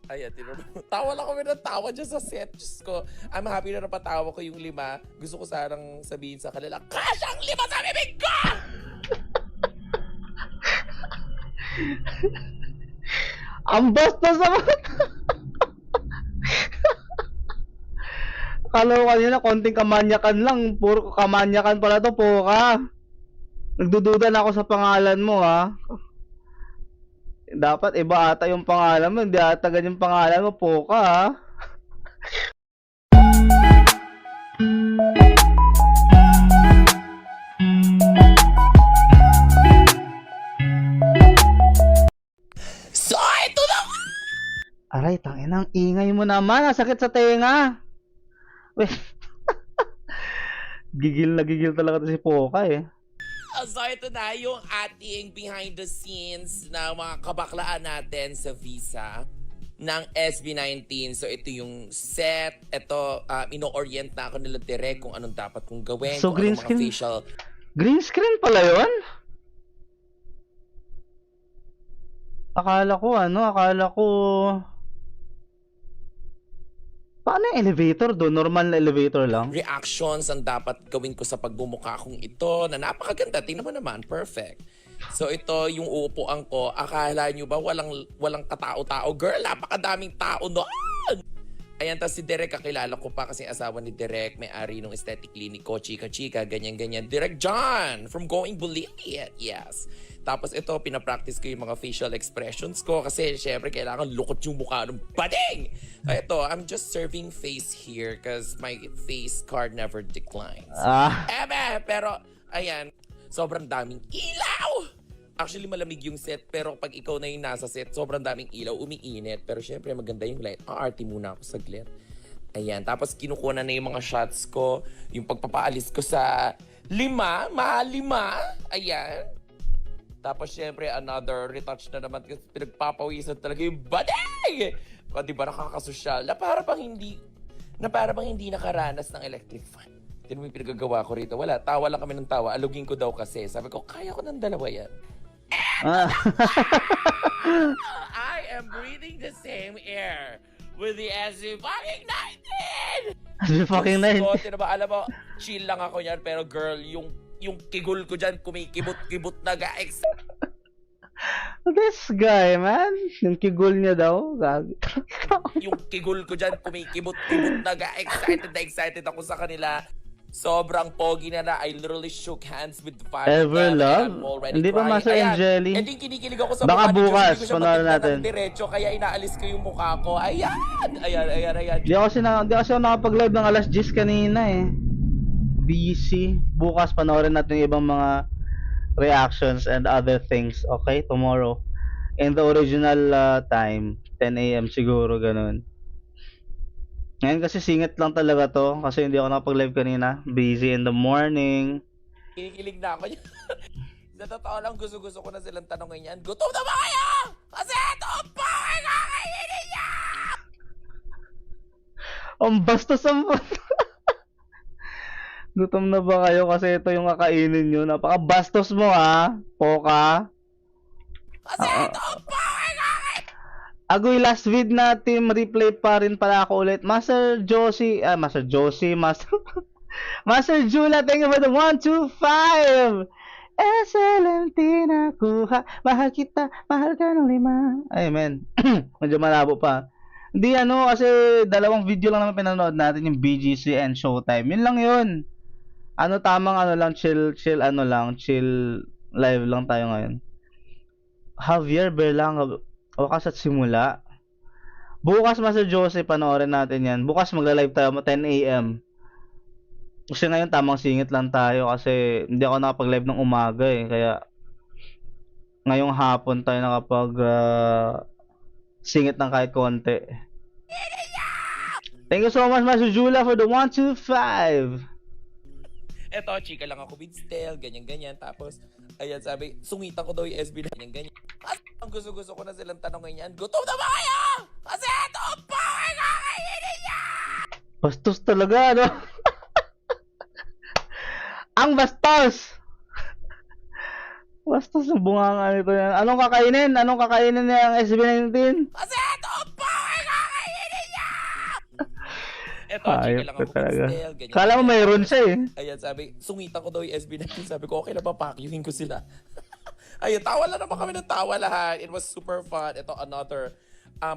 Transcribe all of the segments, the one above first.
Ayan, tawa lang kami ng tawa dyan sa set. Diyos ko, I'm happy na napatawa ko yung 5. Gusto ko sanang sabihin sa kanila, kasyang 5 sa bibig ko! Ang bastos naman! Akala ko kanina konting kamanyakan lang. Puro kamanyakan pala to, Poka. Nagdududa na ako sa pangalan mo, ha. Dapat iba ata yung pangalan mo. Hindi ata ganyan yung pangalan mo, Poka, ha. So, ito na! Aray, tanginang ingay mo naman. Sakit sa tenga. Wait. Gigil na gigil talaga to si Poka, eh. So, ito na yung ating behind the scenes na mga kabaklaan natin sa visa ng SB19. So, ito yung set. Ito, ino-orient na ako nila direct kung anong dapat kong gawin. So, kung green anong mga screen? facial. Green screen pala yun? Akala ko paano yung elevator doon? Normal na elevator lang? Reactions ang dapat gawin ko sa pagbumuka kong ito na napakaganda. Tingnan mo naman, perfect. So ito yung uupuan ko. Akala nyo ba walang katao-tao? Girl, napakadaming tao doon! Ayan, tapos si Derek, kakilala ko pa kasi asawa ni Derek, may-ari ng aesthetic clinic ko, chika-chika, ganyan-ganyan. Derek John from Going Bulilit, yes. Tapos ito, pinapractice ko yung mga facial expressions ko kasi syempre kailangan lukot yung mukha ng bading. So ito, I'm just serving face here because my face card never declines. Pero ayan, sobrang daming ilaw! Actually, malamig yung set, pero pag ikaw na yung nasa set, sobrang daming ilaw, umiinit. Pero syempre, maganda yung light. Aarty muna ako saglit. Ayan, tapos kinukuha na yung mga shots ko, yung pagpapaalis ko sa 5. Ayan. Tapos syempre, another retouch na naman kasi pinagpapawisan talaga yung bading! O, diba, nakakasosyal. Na para bang hindi nakaranas ng electric fan. Tignan mo yung pinagagawa ko rito. Wala, tawa lang kami ng tawa. Alugin ko daw kasi. Sabi ko, kaya ko ng 2 yan. I am breathing the same air with the SB19! SB19? Alam mo, chill lang ako yan, pero girl, yung kigul ko dyan, kumikibot-kibot na guys. This guy, man. Yung kigul niya daw. Yung kigul ko dyan, kumikibot-kibot na guys. Excited ako sa kanila. Sobrang pogi na. I literally shook hands with the family. Everlove? Hindi pa Master Angeli? Hindi kinikilig ako sa baka mukha ni bukas, Diyos. Hindi ko siya panoorin natin. matignan ng diretso, kaya inaalis ko yung mukha ko. Ayan! Di kasi ako nakapag-live ng alas 10 kanina, eh. Busy. Bukas panoorin natin yung ibang mga reactions and other things. Okay? Tomorrow. In the original time. 10 AM siguro, ganun. Ngayon kasi singit lang talaga to. Kasi hindi ako nakapag-live kanina. Busy in the morning. Kinikilig na ako. Sa totoo lang, gusto ko na silang tanongin yan. Gutom na ba kayo? Kasi ito pa ay kakainin niya! Ang bastos ang gutom na ba kayo kasi ito yung kakainin nyo? Napaka-bastos mo, ha? Poka. Kasi ito pa ay kakainin! Agoy, last vid na team replay pa rin pala ako ulit. Master Jula, thank you for the 125! SLMT na kuha, mahal kita, mahal ka ng 5. Ay, men. Medyo malabo pa. Hindi kasi 2 video lang naman pinanood natin, yung BGC and Showtime. Yun lang yun. Tamang chill live lang tayo ngayon. Javier Berlanga, wakas at simula. Bukas, Master Jose, panoorin natin yan. Bukas magla-live tayo 10 AM. Kasi ngayon tamang singit lang tayo kasi hindi ako nakapag-live ng umaga, eh. Kaya ngayong hapon tayo nakapag singit ng kahit konti. Thank you so much, Master Jula, for the 125. Eto, chika lang ako with Stel, ganyan-ganyan. Tapos, ayan, sabi, sungitan ko daw yung SB na ganyan-ganyan. Kasi ang gusto ko na silang tanongin yan, gutom na ba kayo? Kasi ito pa ay kakainin niya! Bastos talaga, no? Ang bastos! Bastos yung bunganga nito yan. Anong kakainin? Anong kakainin niya ang SB19? Kasi ito pa ay chika Ayop lang ka ako talaga. with Stel, ganyan. Kala mo mayroon siya eh. Ayan, sabi, sungitan ko daw yung SB19. Sabi ko, okay na ba, pakyuhin ko sila. Ayun, tawa lang naman kami ng tawa lahat. It was super fun. Ito, another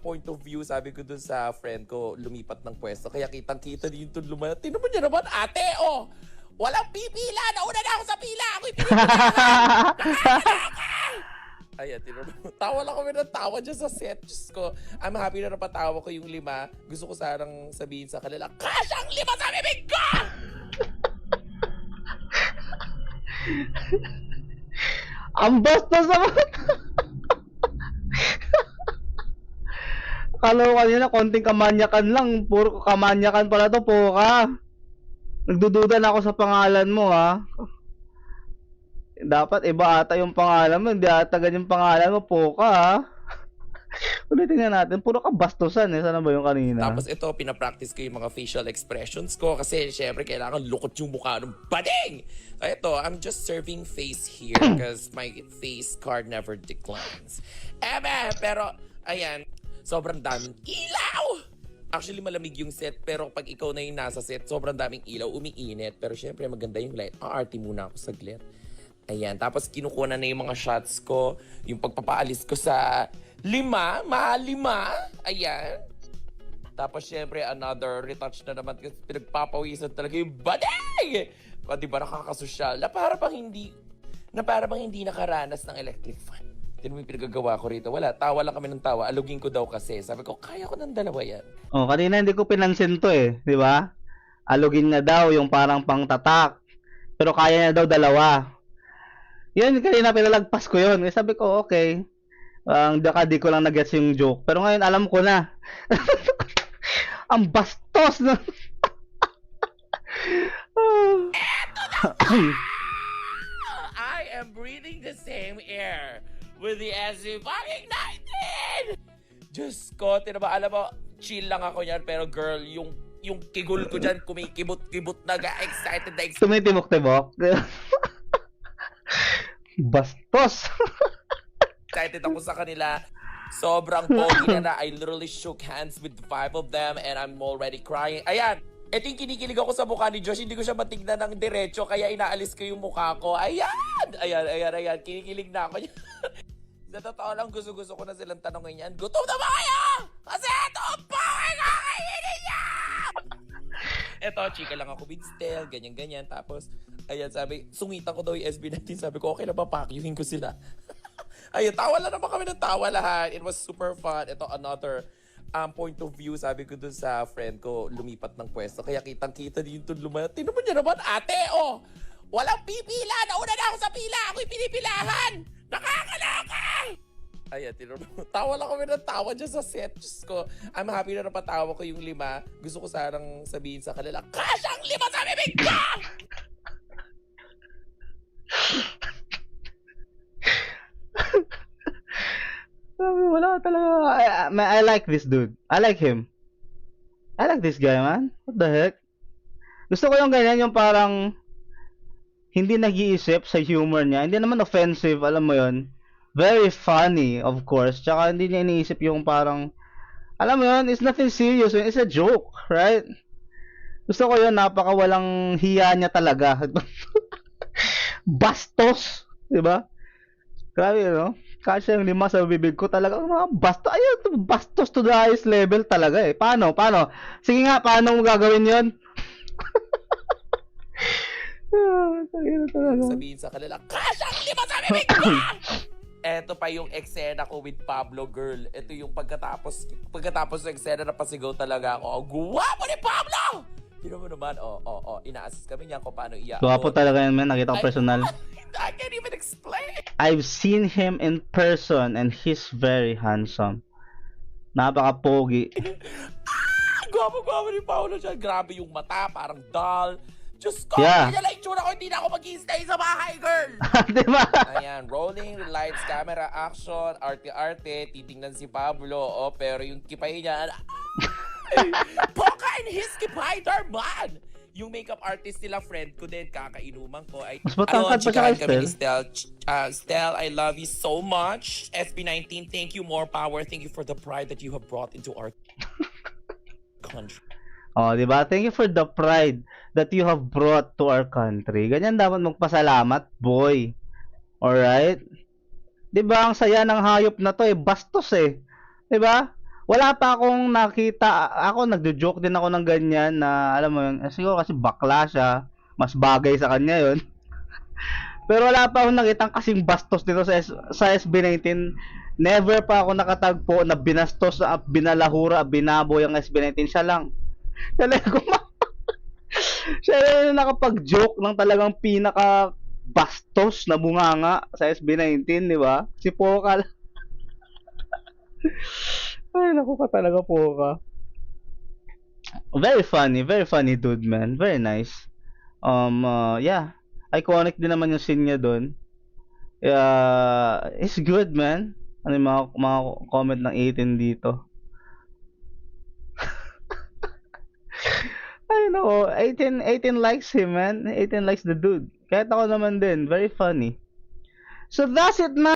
point of view, sabi ko dun sa friend ko, lumipat ng pwesto. Kaya kitang-kita din yung lumayat. Tinan mo niya naman, ate, oh! Walang pipila! Nauna na ako sa pila! Ako'y pinipilahan! Ayan, tinan mo. Tawa lang kami ng tawa dyan sa set. Diyos ko, I'm happy na napatawa ko yung 5. Gusto ko sarang sabihin sa kanila, kasyang 5 sa bibig ko! Ang bastos naman! Akala ko kanina konting kamanyakan lang. Puro kamanyakan pala to, Poka. Nagdududa na ako sa pangalan mo, ha. Dapat iba ata yung pangalan mo. Hindi ata ganyan yung pangalan mo, Poka, ha. Ulitin nga natin. Puro ka bastusan, eh. Sana ba yung kanina? Tapos ito, pinapractice ko yung mga facial expressions ko kasi syempre kailangan lukot yung mukha ng bading! So ito, I'm just serving face here because my face card never declines. Pero, ayan, sobrang daming ilaw! Actually, malamig yung set, pero pag ikaw na yung nasa set, sobrang daming ilaw, umiinit. Pero syempre, maganda yung light. Aarty muna ako saglit. Ayan, tapos kinukuha na yung mga shots ko, yung pagpapaalis ko sa 5, mahal 5. Ayan. Tapos syempre, another retouch na naman kasi pinagpapawisan talaga yung bading! O, diba nakakasosyal na para bang hindi nakaranas ng electric fan. Tinan mo yung pinagagawa ko rito. Wala, tawa lang kami ng tawa. Alugin ko daw kasi. Sabi ko, kaya ko ng 2 yan. Oh, kanina hindi ko pinansin to eh, di ba? Alugin na daw yung parang pangtatak. Pero kaya niya daw 2. Yun, kanina pinalagpas ko yun. Eh, sabi ko, okay. Di ko lang nag-gets yung joke. Pero ngayon, alam ko na. Ang bastos na. I am breathing the same air with the SC-19! Diyos ko, tinaba, alam mo, chill lang ako yan. Pero girl, yung kigul ko dyan, kumikibot-kibot na excited na excited. Tumitibok-tibok. Bastos. Excited ako sa kanila. Sobrang pogi na. I literally shook hands with 5 of them and I'm already crying. Ayan! Ito yung kinikilig ako sa mukha ni Josh. Hindi ko siya matignan ng diretso kaya inaalis ko yung mukha ko. Ayan! Ayan. Kinikilig na ako. Sa totoo lang, gusto ko na silang tanongin yan. Gutom na ba kayo? Kasi ito ang pogi kakainin niya! Ito, chika lang ako with Stel, ganyan. Tapos, ayan, sabi, sungitan ko daw yung SB19. Sabi ko, okay na ba, pakyuhin ko sila. Ayun, tawa lang naman kami ng tawa lahat. It was super fun. Ito, another point of view, sabi ko dun sa friend ko, lumipat ng pwesto. Kaya kitang-kita din yung lumayat. Tinan mo niya naman, ate, oh! Walang pipila! Nauna na ako sa pila! Ako'y pinipilahan! Nakakaloka! Ayan, tinan mo. Tawa lang kami ng tawa dyan sa set. Diyos ko, I'm happy na napatawa ko yung 5. Gusto ko sarang sabihin sa kanila, kasyang 5 sa bibig ko! Wala talaga. I like this dude. I like him. I like this guy, man. What the heck? Gusto ko yung ganyan, yung parang hindi nag-iisip sa humor niya. Hindi naman offensive, alam mo yon. Very funny, of course. Tsaka hindi niya iniisip yung parang, alam mo yon, it's nothing serious. It's a joke, right? Gusto ko yun, napaka walang hiya niya talaga. Bastos, di ba? Grabe, no? Kasi yung 5 sa bibig ko talaga, mga bastos. Ayun, bastos to the highest level talaga eh. Paano? Sige nga, paano mo gagawin yun? Sabihin sa kanila, kasyang 5 sa bibig ko! Eto pa yung eksena ko with Pablo, girl. Ito yung pagkatapos ng eksena na pasigaw talaga ako. Oh, guwapo ni Pablo! Tino mo naman, ina-assist kami niya kung paano iya. Guwapo talaga yan, man. Nakita ko personal. I can't even explain. I've seen him in person and he's very handsome. Napaka-pogi. Guwapo ni Pablo siya. Grabe yung mata, parang doll. Diyos ko, Yeah. hindi na lang itsura ko, hindi na ako mag-i-stay sa bahay, girl. Diba? Ayan, rolling, lights, camera, action, arte-arte, titingnan si Pablo, pero yung kipay niya, Poka and his kipay, man! Yung makeup artist nila, friend ko din, kakainuman ko. Ay, Mas matangkad pa siya kay kami ni Stel. Stel, I love you so much. SB19, thank you, more power. Thank you for the pride that you have brought into our country. Oh, 'di ba? Thank you for the pride that you have brought to our country. Ganyan dapat magpasalamat, boy. Alright? 'Di ba ang saya ng hayop na 'to eh, bastos eh. 'Di ba? Wala pa akong nakita, ako nagjo-joke din ako ng ganyan na alam mo yun, siguro kasi bakla siya, mas bagay sa kanya yun. Pero wala pa akong nakitang kasing bastos nito sa SB19. Never pa ako nakatagpo na binastos, binalahura, binaboy ang SB19. Siya lang. Siya lang siya lang yung nakapag-joke ng talagang pinaka bastos na bunganga sa SB19, di ba? Si Pokal. Ay, naku ka talaga, Poka. Very funny dude, man. Very nice. Yeah. Iconic din naman yung scene niya doon. It's good, man. Ano yung mga comment ng 18 dito? Ay, nako. 18 likes him, man. 18 likes the dude. Kahit ako naman din. Very funny. So, that's it, man.